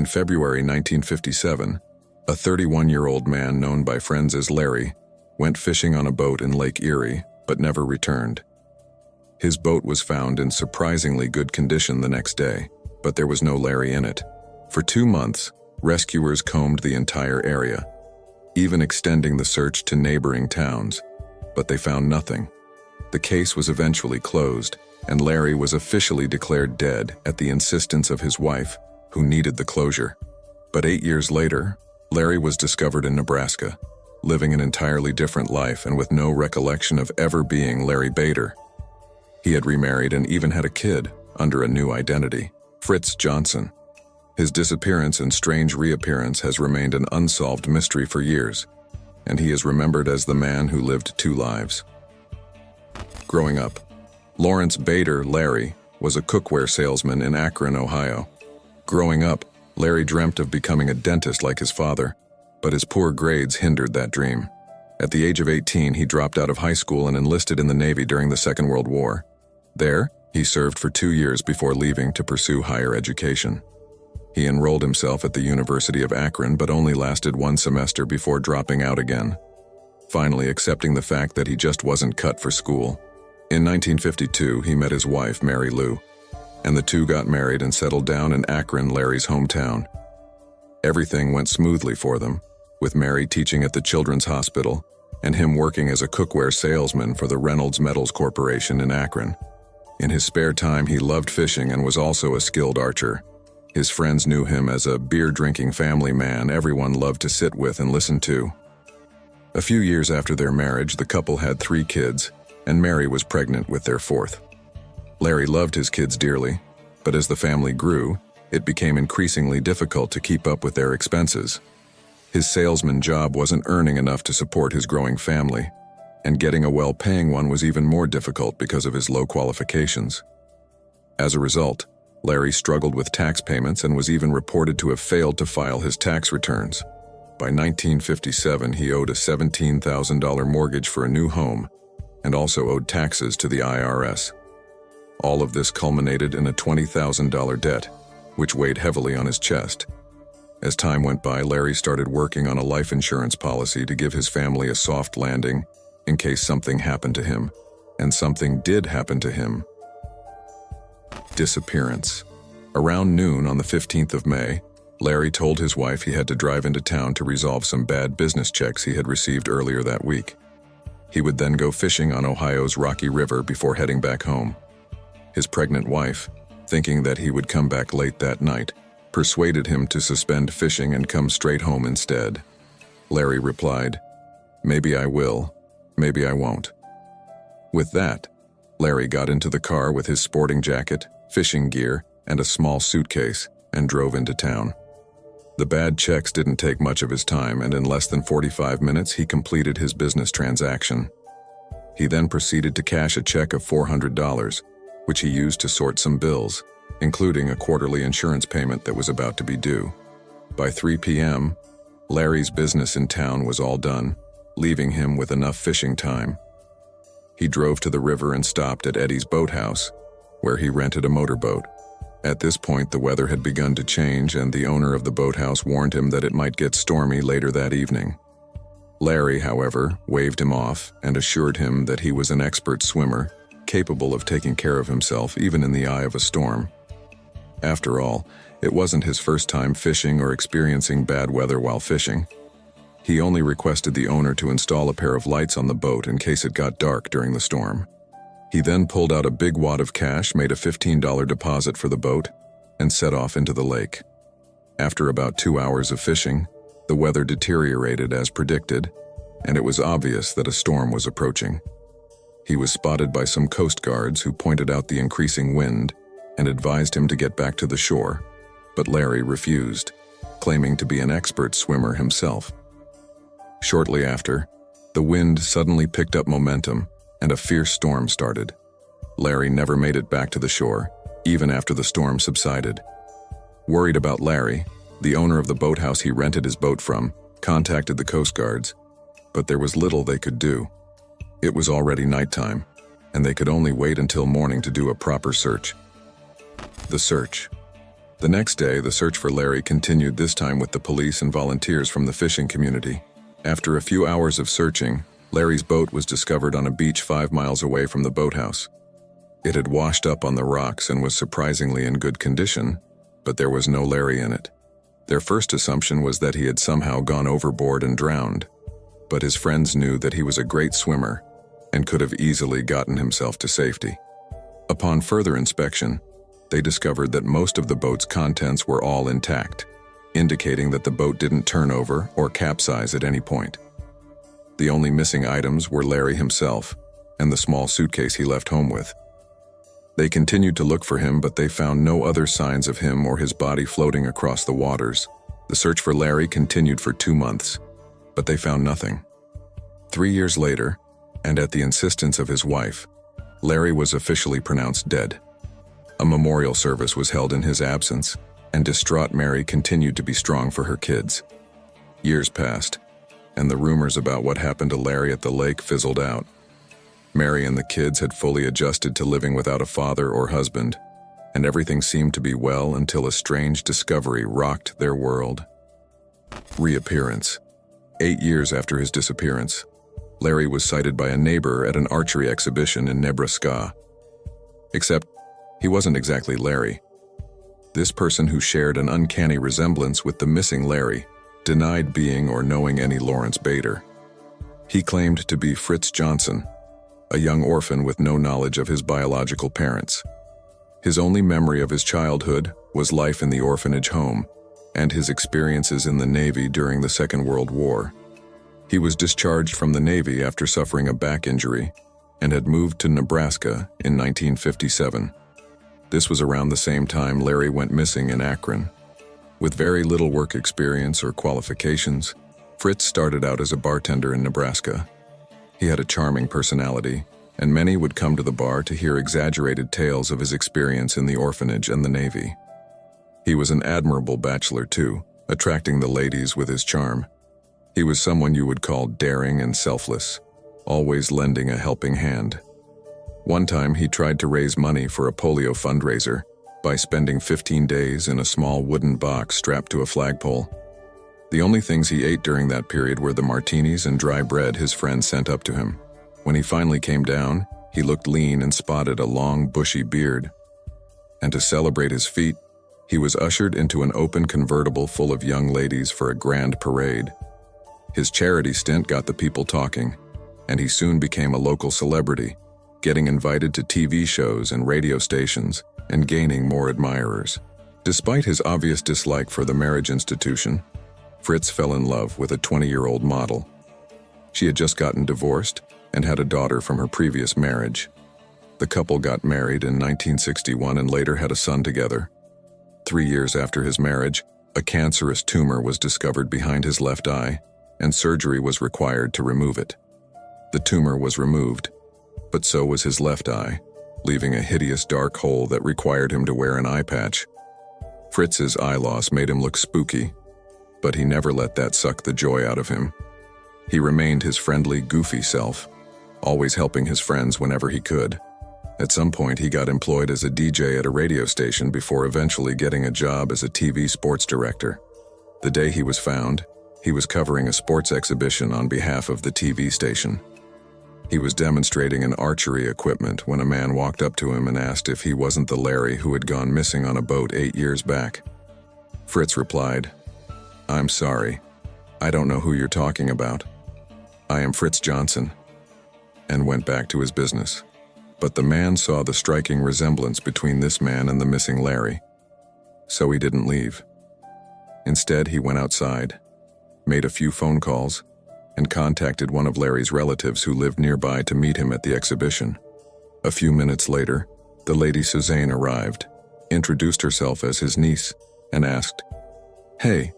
February 1957, a 31-year-old man known by friends as Larry went fishing on a boat in Lake Erie but never returned. His boat was found in surprisingly good condition the next day, but there was no Larry in it. For 2 months, rescuers combed the entire area, even extending the search to neighboring towns, but they found nothing. The case was eventually closed, and Larry was officially declared dead at the insistence of his wife, who needed the closure. But 8 years later, Larry was discovered in Nebraska, living an entirely different life and with no recollection of ever being Larry Bader. He had remarried and even had a kid under a new identity, Fritz Johnson. His disappearance and strange reappearance has remained an unsolved mystery for years, and he is remembered as the man who lived 2 lives. Growing up, Lawrence Bader, Larry, was a cookware salesman in Akron, Ohio. Growing up, Larry dreamt of becoming a dentist like his father, but his poor grades hindered that dream. At the age of 18, he dropped out of high school and enlisted in the Navy during the Second World War. There, he served for 2 years before leaving to pursue higher education. He enrolled himself at the University of Akron but only lasted 1 semester before dropping out again, finally accepting the fact that he just wasn't cut for school. In 1952, he met his wife, Mary Lou, and the two got married and settled down in Akron, Larry's hometown. Everything went smoothly for them, with Mary teaching at the Children's Hospital and him working as a cookware salesman for the Reynolds Metals Corporation in Akron. In his spare time, he loved fishing and was also a skilled archer. His friends knew him as a beer-drinking family man everyone loved to sit with and listen to. A few years after their marriage, the couple had 3 kids, and Mary was pregnant with their 4th. Larry loved his kids dearly, but as the family grew, it became increasingly difficult to keep up with their expenses. His salesman job wasn't earning enough to support his growing family, and getting a well-paying one was even more difficult because of his low qualifications. As a result, Larry struggled with tax payments and was even reported to have failed to file his tax returns. By 1957, he owed a $17,000 mortgage for a new home and also owed taxes to the IRS. All of this culminated in a $20,000 debt, which weighed heavily on his chest. As time went by, Larry started working on a life insurance policy to give his family a soft landing in case something happened to him, and something did happen to him. Disappearance. Around noon on the 15th of May, Larry told his wife he had to drive into town to resolve some bad business checks he had received earlier that week. He would then go fishing on Ohio's Rocky River before heading back home. His pregnant wife, thinking that he would come back late that night, persuaded him to suspend fishing and come straight home instead. Larry replied, "Maybe I will, maybe I won't." With that, Larry got into the car with his sporting jacket, fishing gear, and a small suitcase and drove into town. The bad checks didn't take much of his time, and in less than 45 minutes he completed his business transaction. He then proceeded to cash a check of $400, which he used to sort some bills, including a quarterly insurance payment that was about to be due. By 3 p.m., Larry's business in town was all done, leaving him with enough fishing time. He drove to the river and stopped at Eddie's boathouse, where he rented a motorboat. At this point, the weather had begun to change, and the owner of the boathouse warned him that it might get stormy later that evening. Larry, however, waved him off and assured him that he was an expert swimmer, capable of taking care of himself even in the eye of a storm. After all, it wasn't his first time fishing or experiencing bad weather while fishing. He only requested the owner to install a pair of lights on the boat in case it got dark during the storm. He then pulled out a big wad of cash, made a $15 deposit for the boat, and set off into the lake. After about 2 hours of fishing, the weather deteriorated as predicted, and it was obvious that a storm was approaching. He was spotted by some coast guards who pointed out the increasing wind and advised him to get back to the shore, but Larry refused, claiming to be an expert swimmer himself. Shortly after, the wind suddenly picked up momentum and a fierce storm started. Larry never made it back to the shore, even after the storm subsided. Worried about Larry, the owner of the boathouse he rented his boat from contacted the Coast Guards, but there was little they could do. It was already nighttime, and they could only wait until morning to do a proper search. The search. The next day, the search for Larry continued, this time with the police and volunteers from the fishing community. After a few hours of searching, Larry's boat was discovered on a beach 5 miles away from the boathouse. It had washed up on the rocks and was surprisingly in good condition, but there was no Larry in it. Their first assumption was that he had somehow gone overboard and drowned, but his friends knew that he was a great swimmer and could have easily gotten himself to safety. Upon further inspection, they discovered that most of the boat's contents were all intact, indicating that the boat didn't turn over or capsize at any point. The only missing items were Larry himself and the small suitcase he left home with. They continued to look for him, but they found no other signs of him or his body floating across the waters. The search for Larry continued for 2 months, but they found nothing. 3 years later, and at the insistence of his wife, Larry was officially pronounced dead. A memorial service was held in his absence, and distraught Mary continued to be strong for her kids. Years passed, and the rumors about what happened to Larry at the lake fizzled out. Mary and the kids had fully adjusted to living without a father or husband, and everything seemed to be well until a strange discovery rocked their world. Reappearance. 8 years after his disappearance, Larry was sighted by a neighbor at an archery exhibition in Nebraska. Except, he wasn't exactly Larry. This person, who shared an uncanny resemblance with the missing Larry, denied being or knowing any Lawrence Bader. He claimed to be Fritz Johnson, a young orphan with no knowledge of his biological parents. His only memory of his childhood was life in the orphanage home and his experiences in the Navy during the Second World War. He was discharged from the Navy after suffering a back injury and had moved to Nebraska in 1957. This was around the same time Larry went missing in Akron. With very little work experience or qualifications, Fritz started out as a bartender in Nebraska. He had a charming personality, and many would come to the bar to hear exaggerated tales of his experience in the orphanage and the Navy. He was an admirable bachelor too, attracting the ladies with his charm. He was someone you would call daring and selfless, always lending a helping hand. One time he tried to raise money for a polio fundraiser by spending 15 days in a small wooden box strapped to a flagpole. The only things he ate during that period were the martinis and dry bread his friends sent up to him. When he finally came down, he looked lean and spotted a long, bushy beard. And to celebrate his feat, he was ushered into an open convertible full of young ladies for a grand parade. His charity stint got the people talking, and he soon became a local celebrity, getting invited to TV shows and radio stations and gaining more admirers. Despite his obvious dislike for the marriage institution, Fritz fell in love with a 20-year-old model. She had just gotten divorced and had a daughter from her previous marriage. The couple got married in 1961 and later had a son together. 3 years after his marriage, a cancerous tumor was discovered behind his left eye, and surgery was required to remove it. The tumor was removed, but so was his left eye, leaving a hideous dark hole that required him to wear an eye patch. Fritz's eye loss made him look spooky, but he never let that suck the joy out of him. He remained his friendly, goofy self, always helping his friends whenever he could. At some point, he got employed as a DJ at a radio station before eventually getting a job as a TV sports director. The day he was found, he was covering a sports exhibition on behalf of the TV station. He was demonstrating an archery equipment when a man walked up to him and asked if he wasn't the Larry who had gone missing on a boat 8 years back. Fritz replied, "I'm sorry. I don't know who you're talking about. I am Fritz Johnson," and went back to his business. But the man saw the striking resemblance between this man and the missing Larry, so he didn't leave. Instead, he went outside, made a few phone calls, and contacted one of Larry's relatives who lived nearby to meet him at the exhibition. A few minutes later, the lady Suzanne arrived, introduced herself as his niece, and asked, "Hey,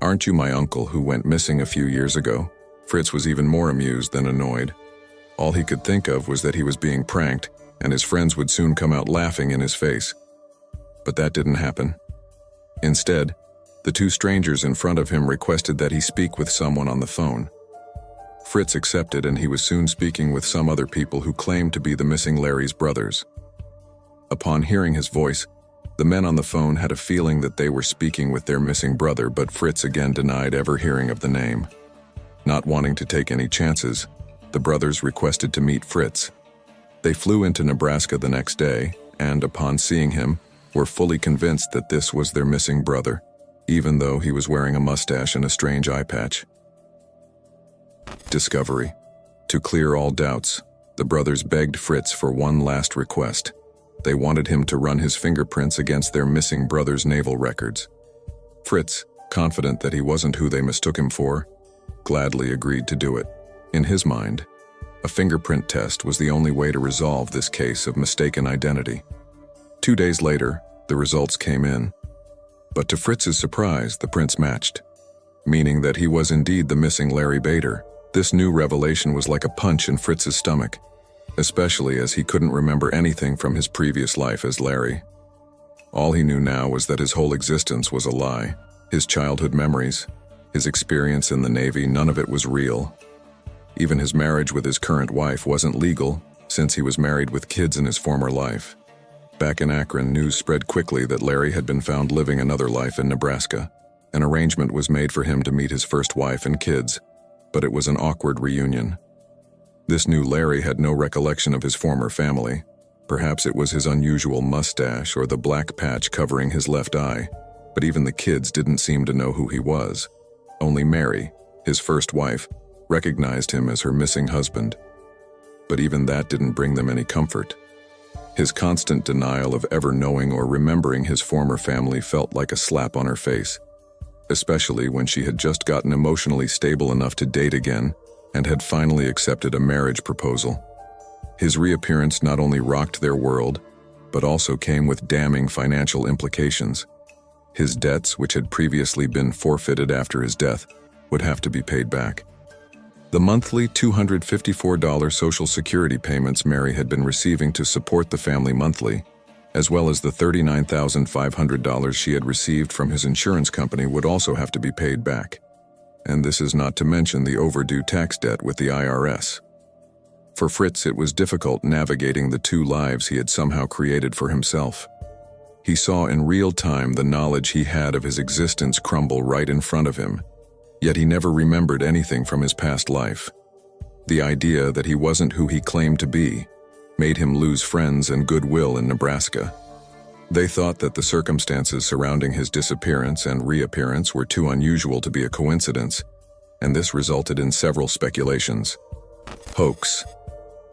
aren't you my uncle who went missing a few years ago?" Fritz was even more amused than annoyed. All he could think of was that he was being pranked, and his friends would soon come out laughing in his face. But that didn't happen. Instead, the two strangers in front of him requested that he speak with someone on the phone. Fritz accepted, and he was soon speaking with some other people who claimed to be the missing Larry's brothers. Upon hearing his voice, The men on the phone had a feeling that they were speaking with their missing brother, but Fritz again denied ever hearing of the name. Not wanting to take any chances, the brothers requested to meet Fritz. They flew into Nebraska the next day, and upon seeing him, were fully convinced that this was their missing brother, even though he was wearing a mustache and a strange eye patch. Discovery. To clear all doubts, the brothers begged Fritz for one last request. They wanted him to run his fingerprints against their missing brother's naval records. Fritz, confident that he wasn't who they mistook him for, gladly agreed to do it. In his mind, a fingerprint test was the only way to resolve this case of mistaken identity. 2 days later, the results came in. But to Fritz's surprise, the prints matched, meaning that he was indeed the missing Larry Bader. This new revelation was like a punch in Fritz's stomach, especially as he couldn't remember anything from his previous life as Larry. All he knew now was that his whole existence was a lie. His childhood memories, his experience in the Navy, none of it was real. Even his marriage with his current wife wasn't legal, since he was married with kids in his former life. Back in Akron, news spread quickly that Larry had been found living another life in Nebraska. An arrangement was made for him to meet his first wife and kids, but it was an awkward reunion. This new Larry had no recollection of his former family. Perhaps it was his unusual mustache or the black patch covering his left eye, but even the kids didn't seem to know who he was. Only Mary, his first wife, recognized him as her missing husband. But even that didn't bring them any comfort. His constant denial of ever knowing or remembering his former family felt like a slap on her face, especially when she had just gotten emotionally stable enough to date again and had finally accepted a marriage proposal. His reappearance not only rocked their world, but also came with damning financial implications. His debts, which had previously been forfeited after his death, would have to be paid back. The monthly $254 Social Security payments Mary had been receiving to support the family monthly, as well as the $39,500 she had received from his insurance company, would also have to be paid back. And this is not to mention the overdue tax debt with the IRS. For Fritz, it was difficult navigating the two lives he had somehow created for himself. He saw in real time the knowledge he had of his existence crumble right in front of him, yet he never remembered anything from his past life. The idea that he wasn't who he claimed to be made him lose friends and goodwill in Nebraska. They thought that the circumstances surrounding his disappearance and reappearance were too unusual to be a coincidence, and this resulted in several speculations. Hoax.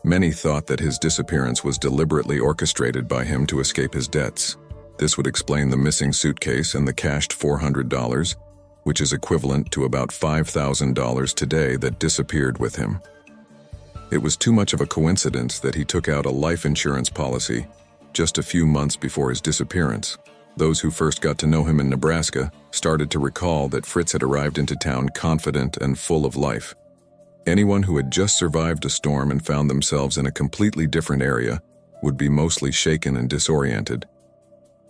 Many thought that his disappearance was deliberately orchestrated by him to escape his debts. This would explain the missing suitcase and the cashed $400, which is equivalent to about $5,000 today, that disappeared with him. It was too much of a coincidence that he took out a life insurance policy just a few months before his disappearance. Those who first got to know him in Nebraska started to recall that Fritz had arrived into town confident and full of life. Anyone who had just survived a storm and found themselves in a completely different area would be mostly shaken and disoriented.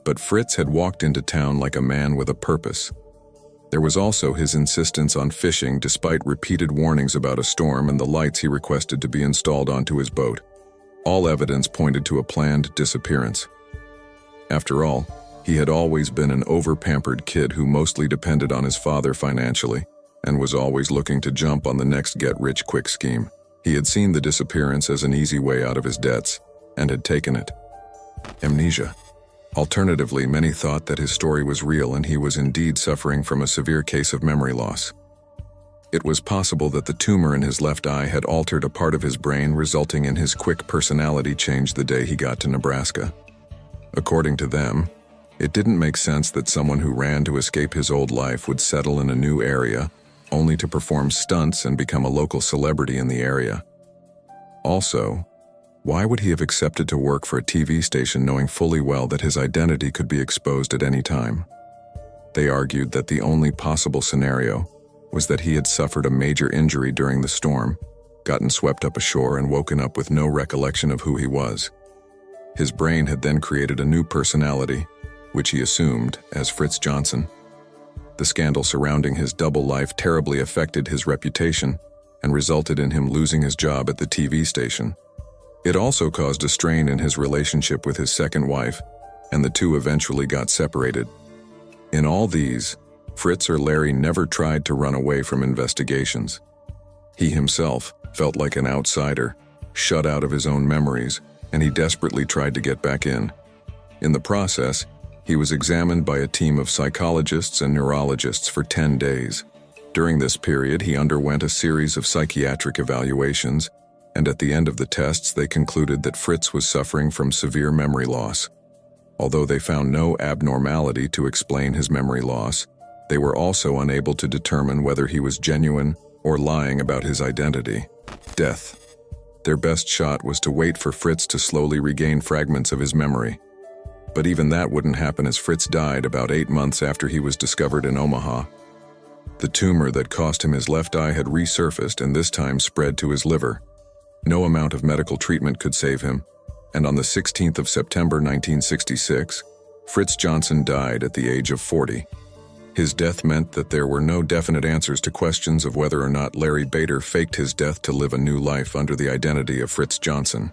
But Fritz had walked into town like a man with a purpose. There was also his insistence on fishing despite repeated warnings about a storm and the lights he requested to be installed onto his boat. All evidence pointed to a planned disappearance. After all, he had always been an over-pampered kid who mostly depended on his father financially and was always looking to jump on the next get-rich-quick scheme. He had seen the disappearance as an easy way out of his debts and had taken it. Amnesia. Alternatively, many thought that his story was real and he was indeed suffering from a severe case of memory loss. It was possible that the tumor in his left eye had altered a part of his brain, resulting in his quick personality change the day he got to Nebraska. According to them, it didn't make sense that someone who ran to escape his old life would settle in a new area, only to perform stunts and become a local celebrity in the area. Also, why would he have accepted to work for a TV station knowing fully well that his identity could be exposed at any time? They argued that the only possible scenario was that he had suffered a major injury during the storm, gotten swept up ashore, and woken up with no recollection of who he was. His brain had then created a new personality, which he assumed as Fritz Johnson. The scandal surrounding his double life terribly affected his reputation and resulted in him losing his job at the TV station. It also caused a strain in his relationship with his second wife, and the two eventually got separated. In all these, Fritz or Larry never tried to run away from investigations. He himself felt like an outsider, shut out of his own memories, and he desperately tried to get back in. In the process, he was examined by a team of psychologists and neurologists for 10 days. During this period, he underwent a series of psychiatric evaluations, and at the end of the tests, they concluded that Fritz was suffering from severe memory loss. Although they found no abnormality to explain his memory loss, they were also unable to determine whether he was genuine or lying about his identity. Death. Their best shot was to wait for Fritz to slowly regain fragments of his memory. But even that wouldn't happen, as Fritz died about 8 months after he was discovered in Omaha. The tumor that cost him his left eye had resurfaced and this time spread to his liver. No amount of medical treatment could save him, and on the 16th of September 1966, Fritz Johnson died at the age of 40. His death meant that there were no definite answers to questions of whether or not Larry Bader faked his death to live a new life under the identity of Fritz Johnson.